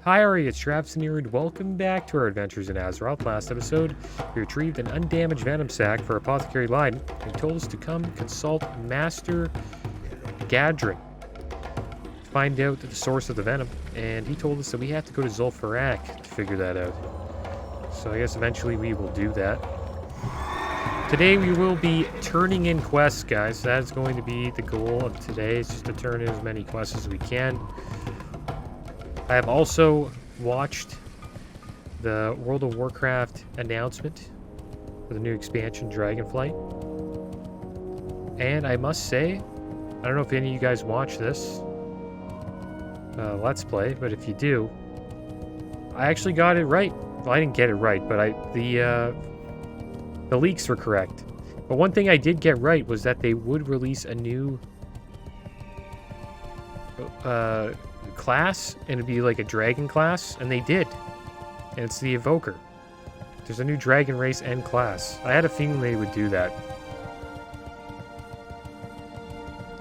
Hi Ari, it's Travis here, and welcome back to our adventures in Azeroth. Last episode, we retrieved an undamaged venom sac for Apothecary Leiden, and he told us to come consult Master Gadrin to find out the source of the venom, and he told us that we have to go to Zul'Farrak to figure that out. So I guess eventually we will do that. Today we will be turning in quests, guys. That is going to be the goal of today, is just to turn in as many quests as we can. I have also watched the World of Warcraft announcement for the new expansion, Dragonflight. And I must say, I don't know if any of you guys watch this Let's Play, but if you do, I actually got it right. Well, I didn't get it right, but the leaks were correct. But one thing I did get right was that they would release a new class, and it'd be like a dragon class, and they did. And it's the Evoker. There's a new dragon race and class. I had a feeling they would do that.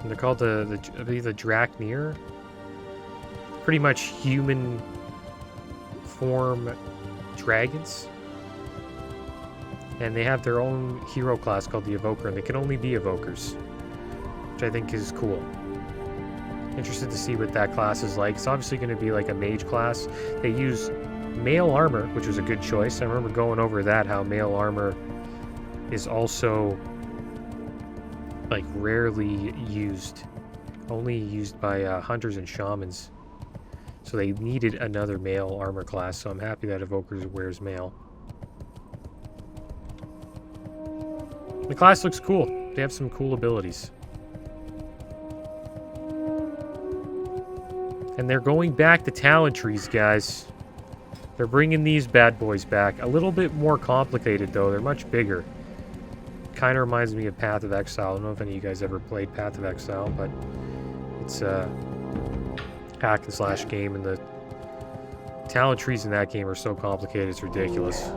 And they're called the Draknir. Pretty much human form dragons. And they have their own hero class called the Evoker, and they can only be Evokers, which I think is cool. Interested to see what that class is like. It's obviously going to be like a mage class. They use mail armor, which was a good choice. I remember going over that, how mail armor is also like rarely used. Only used by hunters and shamans. So they needed another mail armor class, so I'm happy that Evoker wears mail. The class looks cool. They have some cool abilities. And they're going back to talent trees, guys. They're bringing these bad boys back. A little bit more complicated, though. They're much bigger. Kind of reminds me of Path of Exile. I don't know if any of you guys ever played Path of Exile, but it's a hack and slash game, and the talent trees in that game are so complicated, it's ridiculous.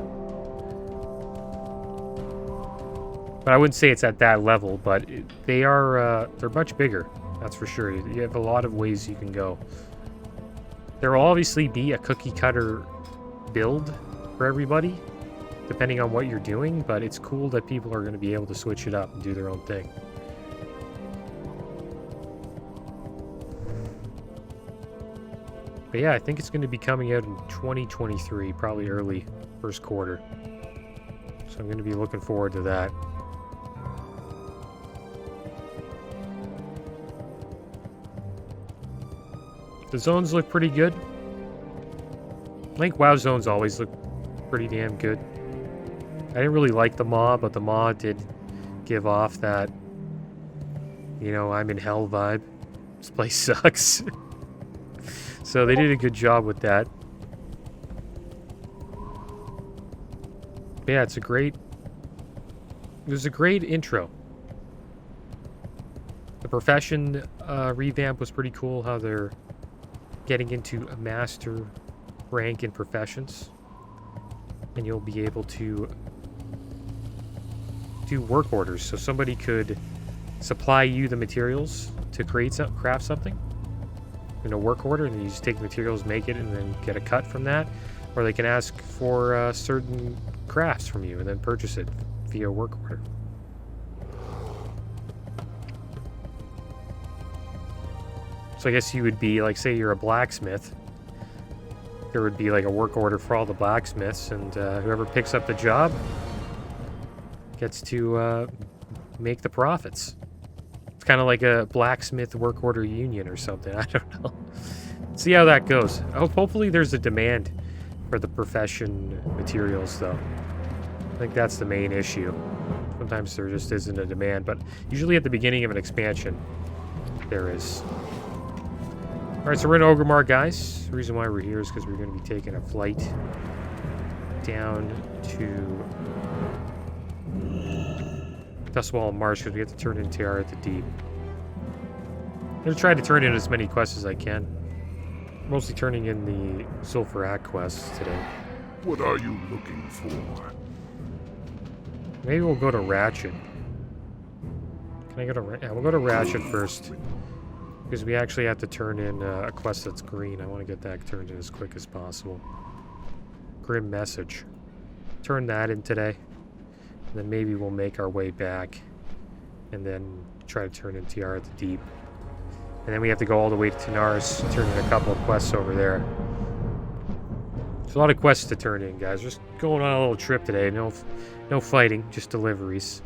But I wouldn't say it's at that level, but they're much bigger. That's for sure. You have a lot of ways you can go. There will obviously be a cookie cutter build for everybody, depending on what you're doing, but it's cool that people are going to be able to switch it up and do their own thing. But yeah, I think it's going to be coming out in 2023, probably early first quarter. So I'm going to be looking forward to that. The zones look pretty good. I think WoW zones always look pretty damn good. I didn't really like the maw, but the maw did give off that, you know, I'm in hell vibe. This place sucks. So they did a good job with that. But yeah, it was a great intro. The profession revamp was pretty cool, how they're getting into a master rank in professions, and you'll be able to do work orders. So somebody could supply you the materials to craft something in a work order, and then you just take the materials, make it, and then get a cut from that. Or they can ask for certain crafts from you and then purchase it via work order. So I guess you would be, like, say you're a blacksmith. There would be, like, a work order for all the blacksmiths, and whoever picks up the job gets to make the profits. It's kind of like a blacksmith work order union or something. I don't know. See how that goes. Hopefully there's a demand for the profession materials, though. I think that's the main issue. Sometimes there just isn't a demand, but usually at the beginning of an expansion, there is. Alright, so we're in Orgrimmar, guys. The reason why we're here is because we're going to be taking a flight down to Dustwall Marsh, because we have to turn in Tiara at the Deep. I'm going to try to turn in as many quests as I can. Mostly turning in the Zul'Farrak quests today. What are you looking for? Maybe we'll go to Ratchet. Can I go to... Yeah, we'll go to Ratchet first. Because we actually have to turn in a quest that's green. I want to get that turned in as quick as possible. Grim Message. Turn that in today. And then maybe we'll make our way back. And then try to turn in Tiara at the Deep. And then we have to go all the way to Tanaris, turn in a couple of quests over there. There's a lot of quests to turn in, guys. Just going on a little trip today. No fighting, just deliveries.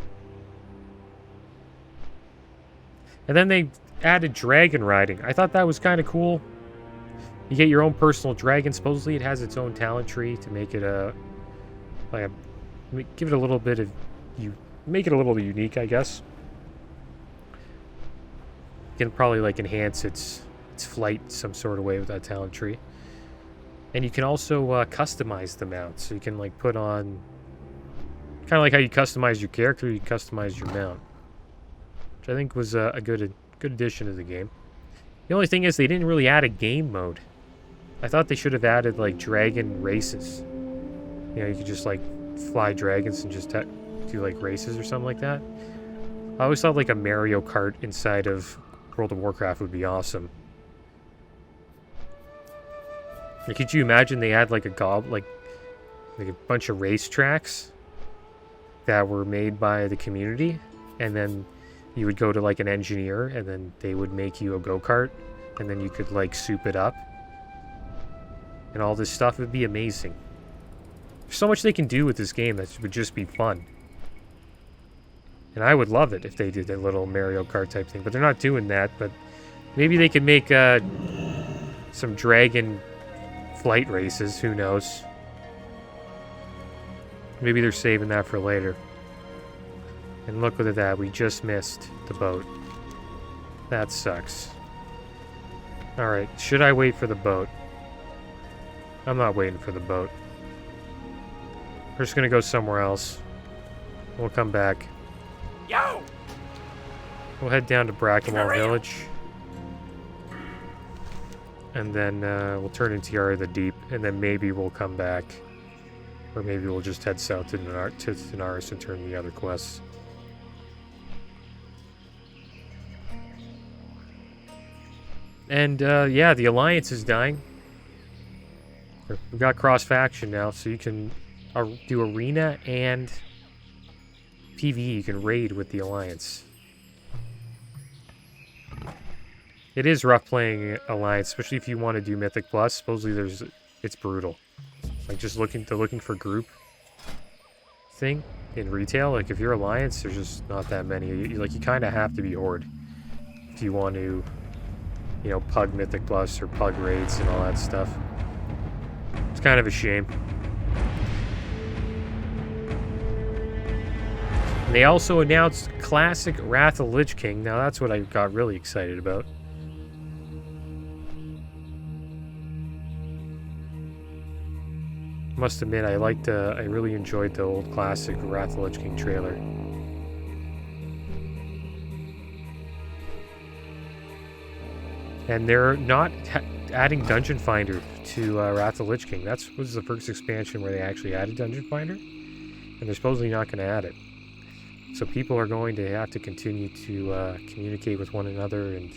And then they added dragon riding. I thought that was kind of cool. You get your own personal dragon. Supposedly it has its own talent tree to make it give it a little bit of make it a little unique, I guess. You can probably like enhance its flight some sort of way with that talent tree. And you can also customize the mount. So you can like put on kind of like how you customize your character, you customize your mount. Which I think was a good addition to the game. The only thing is they didn't really add a game mode. I thought they should have added like dragon races. You know, you could just like fly dragons and just do like races or something like that. I always thought like a Mario Kart inside of World of Warcraft would be awesome. Like, could you imagine they had like like a bunch of race tracks that were made by the community, and then you would go to like an engineer and then they would make you a go-kart, and then you could like soup it up and all this stuff. It would be amazing. There's so much they can do with this game that would just be fun. And I would love it if they did a little Mario Kart type thing, but they're not doing that. But maybe they could make some dragon flight races, who knows. Maybe they're saving that for later. And look at that, we just missed the boat. That sucks. Alright, should I wait for the boat? I'm not waiting for the boat. We're just gonna go somewhere else. We'll come back. Yo! We'll head down to Brackenwall Village. And then we'll turn in Tiara the Deep, and then maybe we'll come back. Or maybe we'll just head south to Tanaris and turn the other quests. And yeah, the Alliance is dying. We've got cross-faction now, so you can do Arena and PvE. You can raid with the Alliance. It is rough playing Alliance, especially if you want to do Mythic Plus. Supposedly it's brutal. Like just looking for group thing in retail. Like if you're Alliance, there's just not that many. You kind of have to be Horde if you want to, you know, pug Mythic Plus or pug raids and all that stuff. It's kind of a shame. And they also announced Classic Wrath of Lich King. Now that's what I got really excited about. Must admit, I really enjoyed the old classic Wrath of Lich King trailer. And they're not adding Dungeon Finder to Wrath of Lich King. That was the first expansion where they actually added Dungeon Finder, and they're supposedly not going to add it. So people are going to have to continue to communicate with one another, and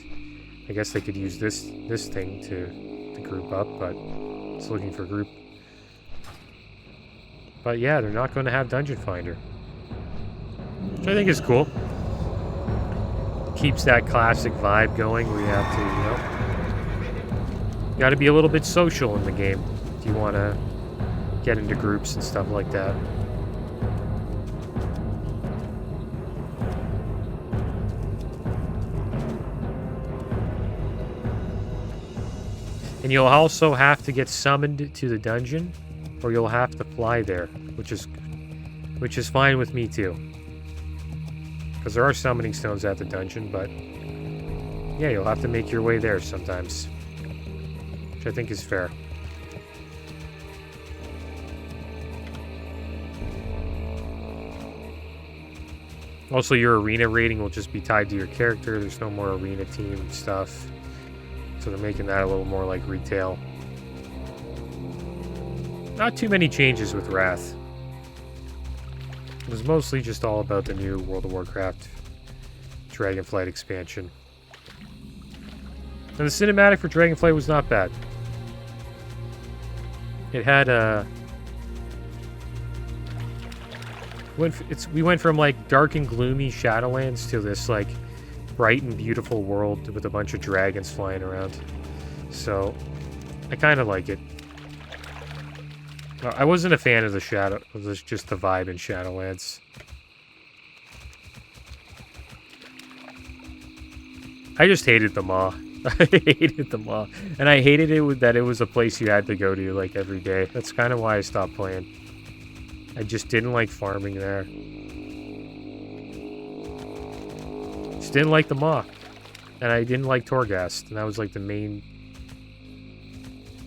I guess they could use this thing to group up, but it's looking for group. But yeah, they're not going to have Dungeon Finder, which I think is cool. Keeps that classic vibe going where you have to, you got to be a little bit social in the game if you want to get into groups and stuff like that. And you'll also have to get summoned to the dungeon, or you'll have to fly there, which is fine with me too. Because there are summoning stones at the dungeon, but yeah, you'll have to make your way there sometimes, which I think is fair. Also, your arena rating will just be tied to your character. There's no more arena team stuff. So they're making that a little more like retail. Not too many changes with Wrath. It was mostly just all about the new World of Warcraft Dragonflight expansion. And the cinematic for Dragonflight was not bad. It had a... we went from like dark and gloomy Shadowlands to this like bright and beautiful world with a bunch of dragons flying around. So I kind of like it. I wasn't a fan of the just the vibe in Shadowlands. I just hated the Maw. I hated the Maw. And I hated it that it was a place you had to go to like every day. That's kind of why I stopped playing. I just didn't like farming there. Just didn't like the Maw. And I didn't like Torghast. And that was like the main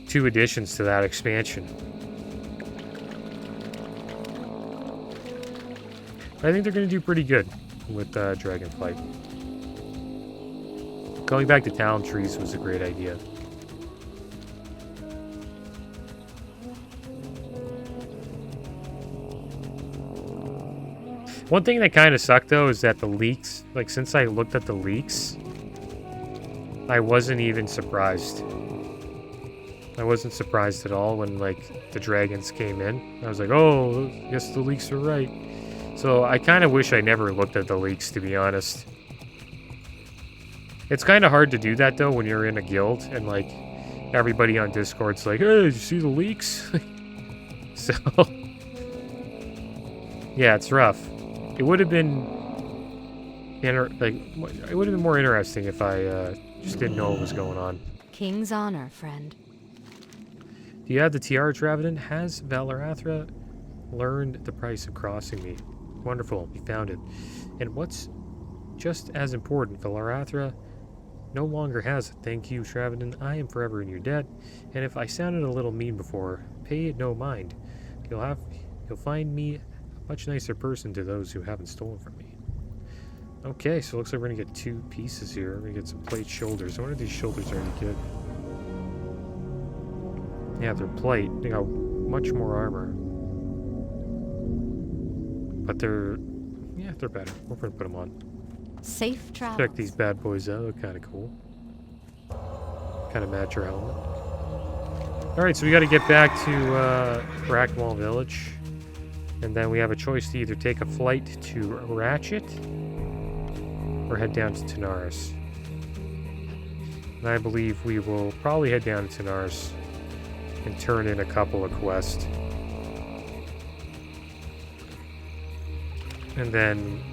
2 additions to that expansion. I think they're going to do pretty good with Dragonflight. Going back to talent trees was a great idea. One thing that kind of sucked, though, is that the leaks, like, since I looked at the leaks, I wasn't even surprised. I wasn't surprised at all when, like, the dragons came in. I was like, oh, I guess the leaks are right. So I kind of wish I never looked at the leaks, to be honest. It's kind of hard to do that, though, when you're in a guild and, like, everybody on Discord's like, hey, did you see the leaks? So, yeah, it's rough. It would have been, it would have been more interesting if I just didn't know what was going on. King's honor, friend. Do you have the tiara, Travadin? Has Valarathra learned the price of crossing me? Wonderful, you found it. And what's just as important, Valarathra no longer has it. Thank you, Travadin. I am forever in your debt. And if I sounded a little mean before, pay it no mind. You'll find me a much nicer person to those who haven't stolen from me. Okay, so it looks like we're gonna get 2 pieces here. We're gonna get some plate shoulders. I wonder if these shoulders are any good. Yeah, they're plate. They got much more armor. But they're better. We're gonna put them on. Safe travel. Check these bad boys out. They're kind of cool. Kind of match our helmet. Alright, so we got to get back to Brackmall Village. And then we have a choice to either take a flight to Ratchet or head down to Tanaris. And I believe we will probably head down to Tanaris and turn in a couple of quests. And then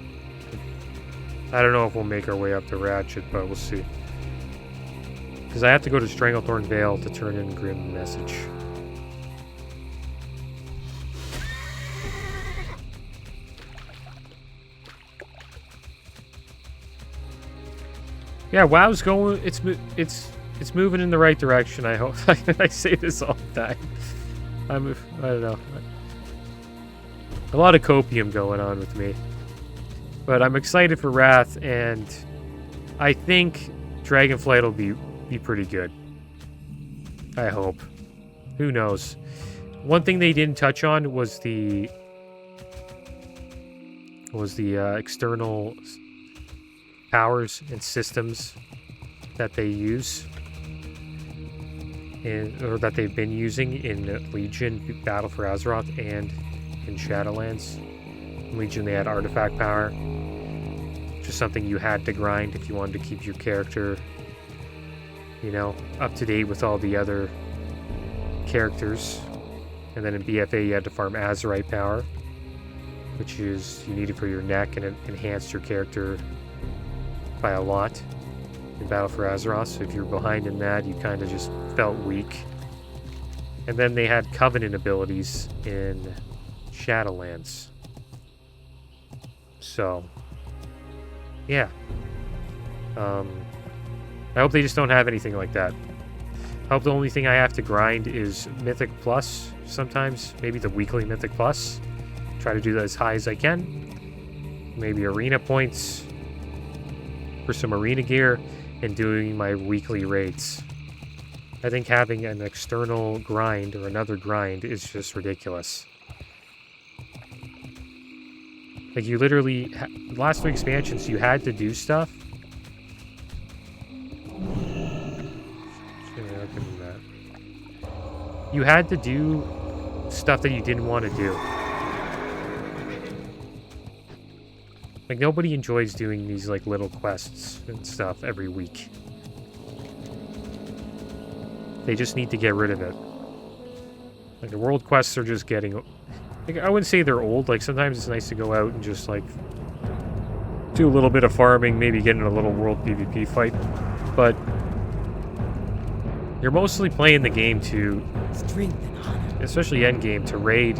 I don't know if we'll make our way up to Ratchet, but we'll see. Because I have to go to Stranglethorn Vale to turn in Grim Message. Yeah, WoW's going. It's moving in the right direction. I hope. I say this all the time. I don't know. A lot of copium going on with me. But I'm excited for Wrath, and I think Dragonflight will be pretty good. I hope. Who knows? One thing they didn't touch on was the external powers and systems that they use, or that they've been using in Legion, Battle for Azeroth, and in Shadowlands. In Legion, they had artifact power, which is something you had to grind if you wanted to keep your character, you know, up to date with all the other characters. And then in BFA, you had to farm Azerite power, which is you needed for your neck, and it enhanced your character by a lot in Battle for Azeroth. So if you were behind in that, you kind of just felt weak. And then they had Covenant abilities in Shadowlands. So, yeah. I hope they just don't have anything like that. I hope the only thing I have to grind is Mythic Plus sometimes. Maybe the weekly Mythic Plus. Try to do that as high as I can. Maybe arena points for some arena gear, and doing my weekly raids. I think having an external grind or another grind is just ridiculous. Like, you literally, last 3 expansions, you had to do stuff you had to do stuff that you didn't want to do. Like, nobody enjoys doing these, like, little quests and stuff every week. They just need to get rid of it. Like, the world quests are just getting... Like, I wouldn't say they're old. Like, sometimes it's nice to go out and just, like, do a little bit of farming, maybe get in a little world PvP fight. But you're mostly playing the game to... Strength and honor. Especially endgame, to raid,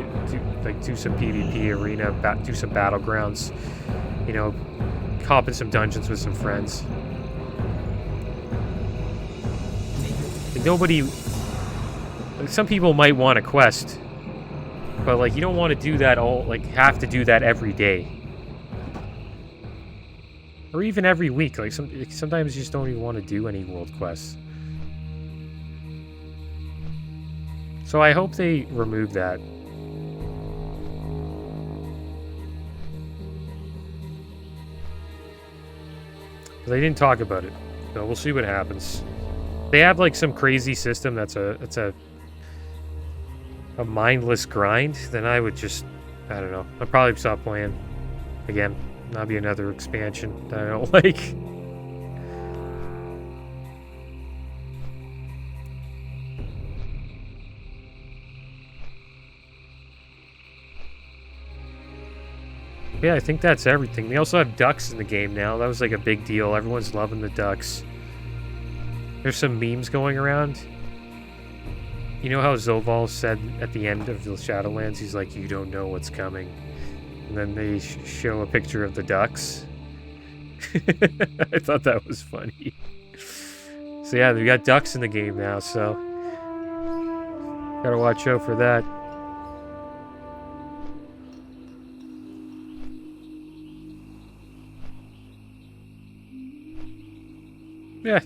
do some PvP arena, do some battlegrounds. You know, hop in some dungeons with some friends. Like, nobody... Like, some people might want a quest, but, like, you don't want to do that have to do that every day. Or even every week. Like, sometimes you just don't even want to do any world quests. So I hope they remove that. They didn't talk about it, so we'll see what happens. They have like some crazy system that's a mindless grind. Then I would just, I don't know. I'd probably stop playing again. That'd be another expansion that I don't like. Yeah, I think that's everything. They also have ducks in the game now. That was like a big deal. Everyone's loving the ducks. There's some memes going around. You know how Zoval said at the end of the Shadowlands, he's like, you don't know what's coming. And then they show a picture of the ducks. I thought that was funny. So yeah, we got ducks in the game now, so gotta watch out for that. Yeah,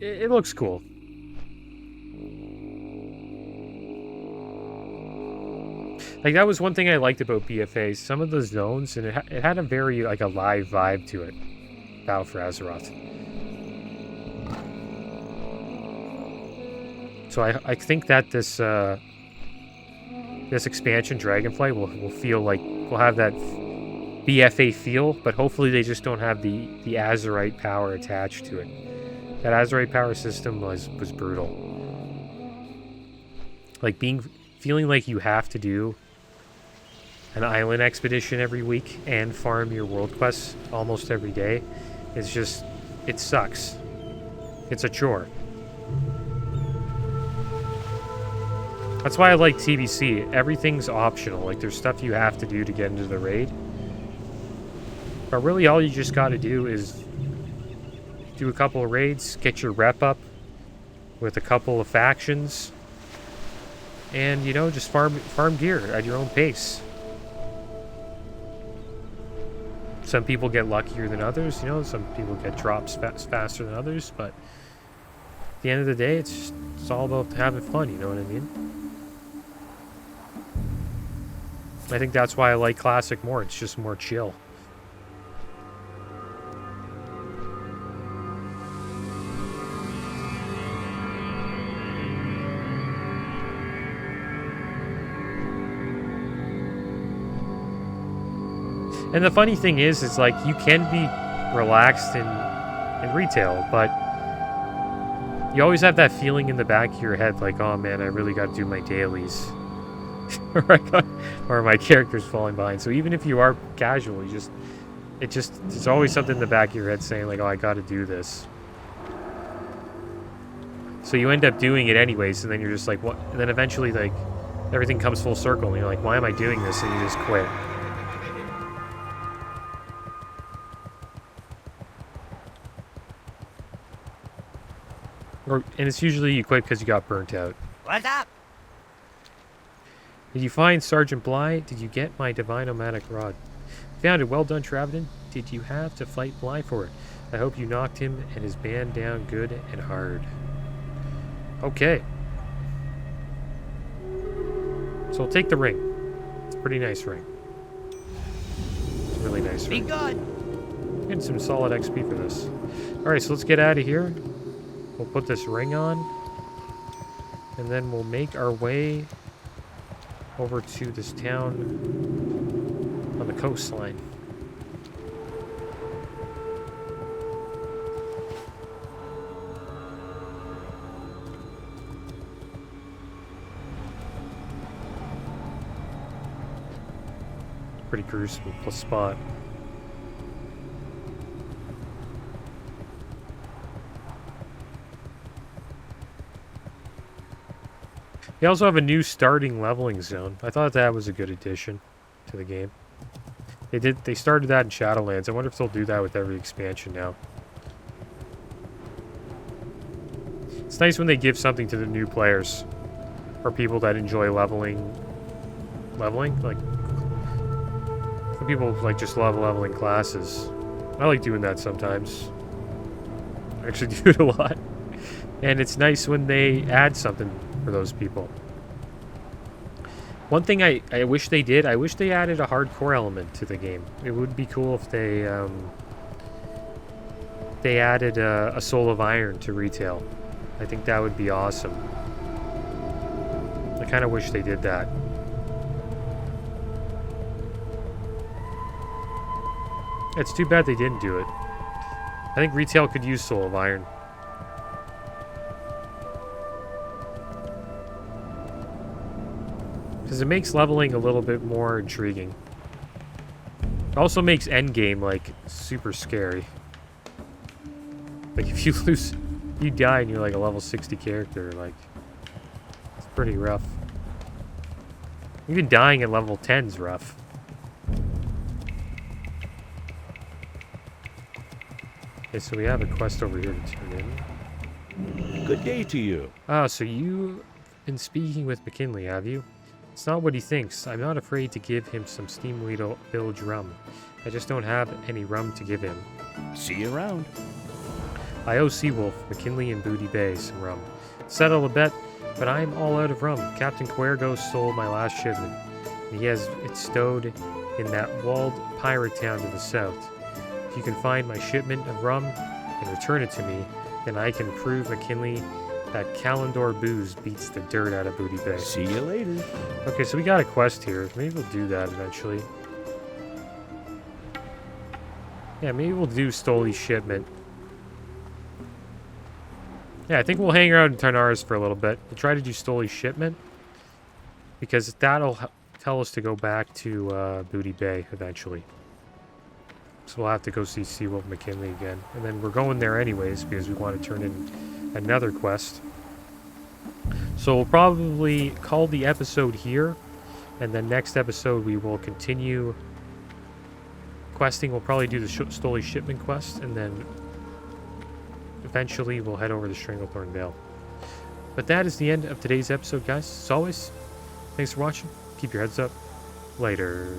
it looks cool. Like, that was one thing I liked about BFA. Some of the zones, and it had a very, like, a live vibe to it. Battle for Azeroth. So I think that this expansion, Dragonflight, will feel like, will have that BFA feel, but hopefully they just don't have the Azerite power attached to it. That Azerite power system was brutal. Like, feeling like you have to do an island expedition every week and farm your world quests almost every day is just, it sucks. It's a chore. That's why I like TBC. Everything's optional. Like, there's stuff you have to do to get into the raid. But really all you just got to do is do a couple of raids, get your rep up with a couple of factions, and, you know, just farm gear at your own pace. Some people get luckier than others, you know, some people get drops faster than others, but at the end of the day, it's all about having fun, you know what I mean? I think that's why I like Classic more. It's just more chill. And the funny thing is, it's like, you can be relaxed in retail, but you always have that feeling in the back of your head, like, oh man, I really got to do my dailies. Or my character's falling behind. So even if you are casual, it's always something in the back of your head saying, like, oh, I got to do this. So you end up doing it anyways, and then you're just like, what? And then eventually, like, everything comes full circle, and you're like, why am I doing this? And you just quit. And it's usually you quit because you got burnt out. What's up? Did you find Sergeant Bly? Did you get my Divine Nomadic Rod? Found it. Well done, Travadin. Did you have to fight Bly for it? I hope you knocked him and his band down good and hard. Okay. So we'll take the ring. It's a pretty nice ring. It's a really nice ring. Be good. Getting some solid XP for this. Alright, so let's get out of here. We'll put this ring on. And then we'll make our way over to this town on the coastline. Pretty gruesome spot. They also have a new starting leveling zone. I thought that was a good addition to the game. They started that in Shadowlands. I wonder if they'll do that with every expansion now. It's nice when they give something to the new players or people that enjoy leveling. Like, for people who like just love leveling classes. I like doing that sometimes. I actually do it a lot. And it's nice when they add something for those people. One thing I wish they did, I wish they added a hardcore element to the game. It would be cool if they added a Soul of Iron to retail. I think that would be awesome. I kind of wish they did that. It's too bad they didn't do it. I think retail could use Soul of Iron. Because it makes leveling a little bit more intriguing. It also makes endgame, like, super scary. Like, if you lose, you die and you're like a level 60 character, like, it's pretty rough. Even dying at level 10 is rough. Okay, so we have a quest over here to turn in. Good day to you. Ah, so you've been speaking with McKinley, have you? It's not what he thinks. I'm not afraid to give him some Steamweed Village rum. I just don't have any rum to give him. See you around. I owe Seawolf, McKinley, and Booty Bay some rum. Settle a bet, but I'm all out of rum. Captain Cuergo stole my last shipment, and he has it stowed in that walled pirate town to the south. If you can find my shipment of rum and return it to me, then I can prove McKinley that Kalendor booze beats the dirt out of Booty Bay. See you later. Okay, so we got a quest here. Maybe we'll do that eventually. Yeah, maybe we'll do Stoley's shipment. Yeah, I think we'll hang around in Tarnaris for a little bit. We'll try to do Stoley's shipment, because that'll tell us to go back to Booty Bay eventually. So we'll have to go see Seawolf McKinley again. And then we're going there anyways, because we want to turn in another quest. So we'll probably call the episode here, and then next episode we will continue questing. We'll probably do the Stoley shipment quest, and then eventually we'll head over to Stranglethorn Vale. But that is the end of today's episode, guys. As always, thanks for watching. Keep your heads up. Later.